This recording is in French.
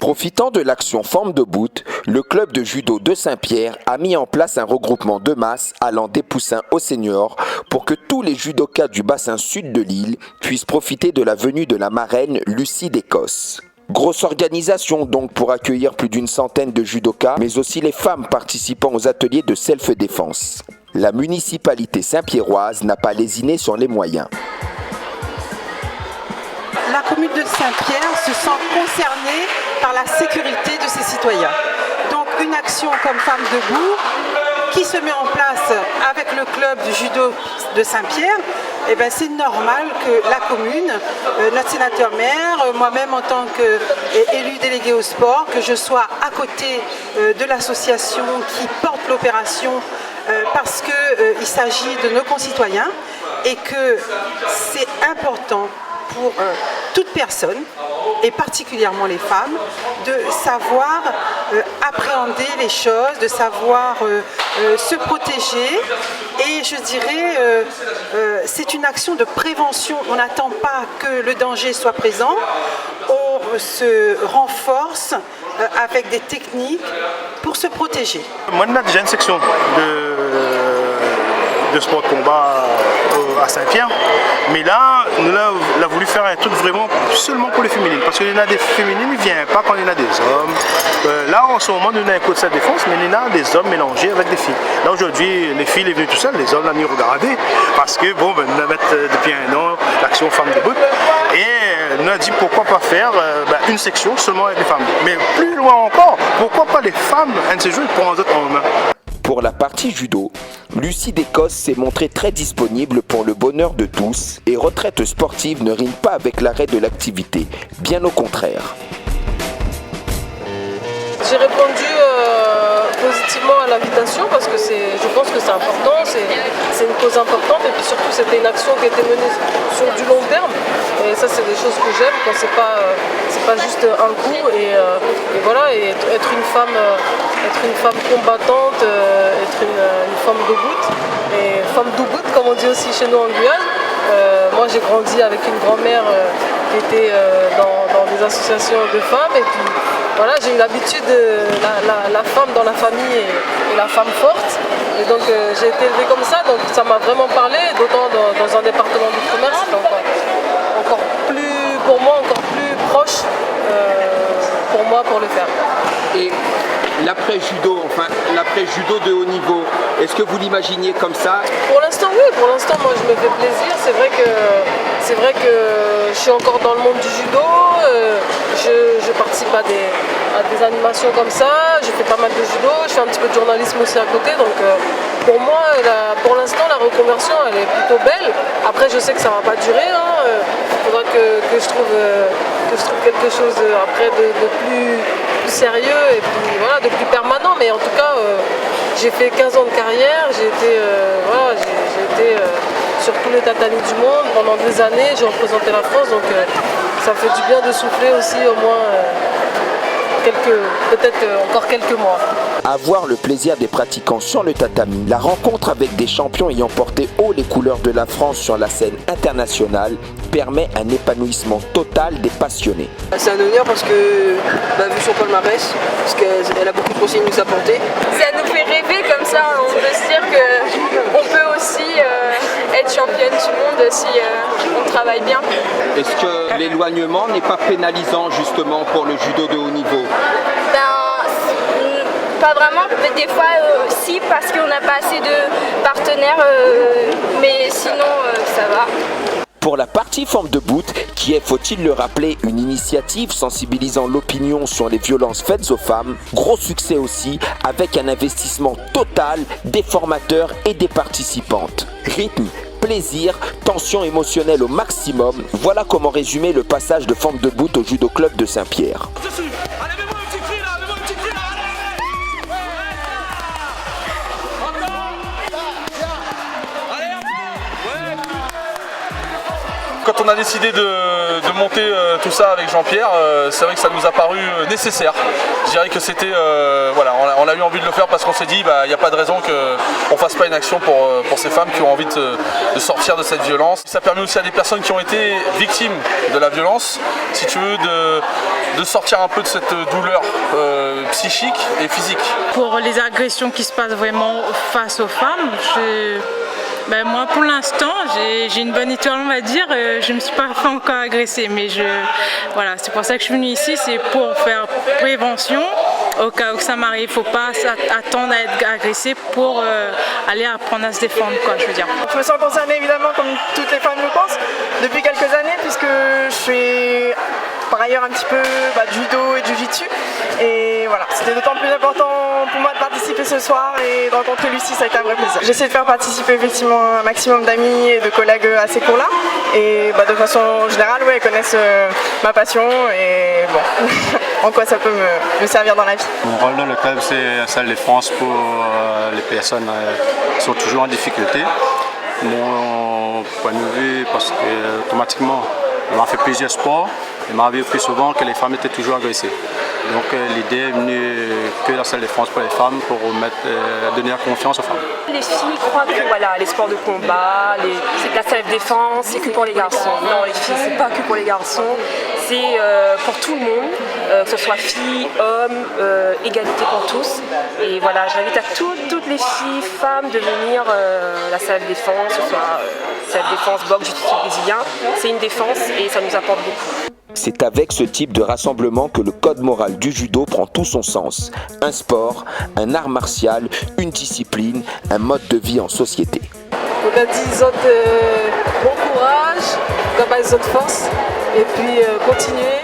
Profitant de l'action Forme de Boot, le club de judo de Saint-Pierre a mis en place un regroupement de masse allant des poussins aux seniors pour que tous les judokas du bassin sud de l'île puissent profiter de la venue de la marraine Lucie d'Écosse. Grosse organisation donc pour accueillir plus d'une centaine de judokas, mais aussi les femmes participant aux ateliers de self-défense. La municipalité saint-pierroise n'a pas lésiné sur les moyens. La commune de Saint-Pierre se sent concernée par la sécurité de ses citoyens. Donc une action comme Femmes debout qui se met en place avec le club de judo de Saint-Pierre, eh ben c'est normal que la commune, notre sénateur maire, moi-même en tant qu'élu délégué au sport, que je sois à côté de l'association qui porte l'opération parce qu'il s'agit de nos concitoyens et que c'est important pour toute personne, et particulièrement les femmes, de savoir appréhender les choses, de savoir se protéger. Et je dirais, c'est une action de prévention. On n'attend pas que le danger soit présent. On se renforce avec des techniques pour se protéger. Moi, on a déjà une section de sport de combat à Saint-Pierre, mais là, nous avons voulu faire un truc vraiment seulement pour les féminines, parce qu'il y en a des féminines, ils ne viennent pas quand il y en a des hommes. Là, en ce moment, nous avons un coach de défense, mais il y en a des hommes mélangés avec des filles. Là, aujourd'hui, les filles sont venues tout seules, les hommes l'ont regardé, parce que, bon, nous avons depuis un an l'action Femmes debout, et nous avons dit pourquoi pas faire une section seulement avec les femmes. Mais plus loin encore, pourquoi pas les femmes, un de ces jours, pour un autre en main. Pour la partie judo, Lucie d'Écosse s'est montrée très disponible pour le bonheur de tous et retraite sportive ne rime pas avec l'arrêt de l'activité, bien au contraire. J'ai répondu positivement à l'invitation parce que je pense que c'est important, c'est une cause importante et puis surtout c'était une action qui a été menée sur du long terme et ça c'est des choses que j'aime quand c'est pas juste un coup et voilà, et être une femme combattante, être une femme debout et femme debout comme on dit aussi chez nous en Guyane. Moi j'ai grandi avec une grand-mère qui était dans des associations de femmes et puis voilà, j'ai eu l'habitude de la femme dans la famille et la femme forte. Et donc j'ai été élevée comme ça, donc ça m'a vraiment parlé, d'autant dans un département d'outre-mer, c'est encore plus, pour moi, encore plus proche pour moi pour le faire. Et l'après-judo, l'après-judo de haut niveau, est-ce que vous l'imaginiez comme ça? Pour l'instant, oui, pour l'instant, moi je me fais plaisir. C'est vrai que je suis encore dans le monde du judo, je participe à des animations comme ça, je fais pas mal de judo, je fais un petit peu de journalisme aussi à côté, donc pour moi, pour l'instant, la reconversion, elle est plutôt belle. Après, je sais que ça va pas durer, il faudra que je trouve quelque chose après de plus sérieux et puis, voilà, de plus permanent, mais en tout cas, j'ai fait 15 ans de carrière, j'ai été sur tous les tatamis du monde pendant des années, j'ai représenté la France, donc ça me fait du bien de souffler aussi au moins peut-être encore quelques mois. Avoir le plaisir des pratiquants sur le tatami, la rencontre avec des champions ayant porté haut les couleurs de la France sur la scène internationale permet un épanouissement total des passionnés. C'est un honneur parce que, vu son palmarès, parce qu'elle a beaucoup de conseils à nous apporter. Ça nous fait rêver comme ça, on peut se dire qu'on peut aussi être championne du monde si on travaille bien. Est-ce que l'éloignement n'est pas pénalisant justement pour le judo de haut niveau? Pas vraiment, des fois si parce qu'on n'a pas assez de partenaires, mais sinon ça va. Pour la partie Forme de Boot, qui est, faut-il le rappeler, une initiative sensibilisant l'opinion sur les violences faites aux femmes, gros succès aussi, avec un investissement total des formateurs et des participantes. Rythme, plaisir, tension émotionnelle au maximum, voilà comment résumer le passage de Forme de Boot au judo club de Saint-Pierre. Quand on a décidé de de monter tout ça avec Jean-Pierre, c'est vrai que ça nous a paru nécessaire. Je dirais que c'était, voilà, on a eu envie de le faire parce qu'on s'est dit, il n'y a pas de raison qu'on ne fasse pas une action pour ces femmes qui ont envie de sortir de cette violence. Ça permet aussi à des personnes qui ont été victimes de la violence, si tu veux, de sortir un peu de cette douleur psychique et physique. Pour les agressions qui se passent vraiment face aux femmes, moi pour l'instant j'ai une bonne étoile, on va dire. Je ne me suis pas fait encore agresser, mais voilà, c'est pour ça que je suis venue ici, c'est pour faire prévention. Au cas où ça m'arrive, il ne faut pas attendre à être agressé pour aller apprendre à se défendre, quoi, je veux dire. Je me sens concernée évidemment comme toutes les femmes le pensent depuis quelques années, puisque je fais par ailleurs un petit peu de judo et de jiu-jitsu. Et voilà, c'était d'autant plus important pour moi de participer ce soir et de rencontrer Lucie, ça a été un vrai plaisir. J'essaie de faire participer effectivement un maximum d'amis et de collègues à ces cours-là. Et de façon générale, elles connaissent ma passion et bon, en quoi ça peut me servir dans la vie. Mon rôle dans le club, c'est la salle défense pour les personnes qui sont toujours en difficulté. Mon point de vue, parce que automatiquement, on a fait plusieurs sports, il m'a vu plus souvent que les femmes étaient toujours agressées. Donc l'idée est venue que la salle de défense pour les femmes pour donner confiance aux femmes. Les filles croient que voilà, les sports de combat, la self-défense, c'est que pour les garçons. Non, les filles, c'est pas que pour les garçons, c'est pour tout le monde, que ce soit filles, hommes, égalité pour tous. Et voilà, j'invite à toutes les filles, femmes de venir la self-défense, que ce soit self-défense, boxe, jiu-jitsu brésilien. C'est une défense et ça nous apporte beaucoup. C'est avec ce type de rassemblement que le code moral du judo prend tout son sens. Un sport, un art martial, une discipline, un mode de vie en société. On a dit les autres bon courage, comme les autres forces, et puis continuer.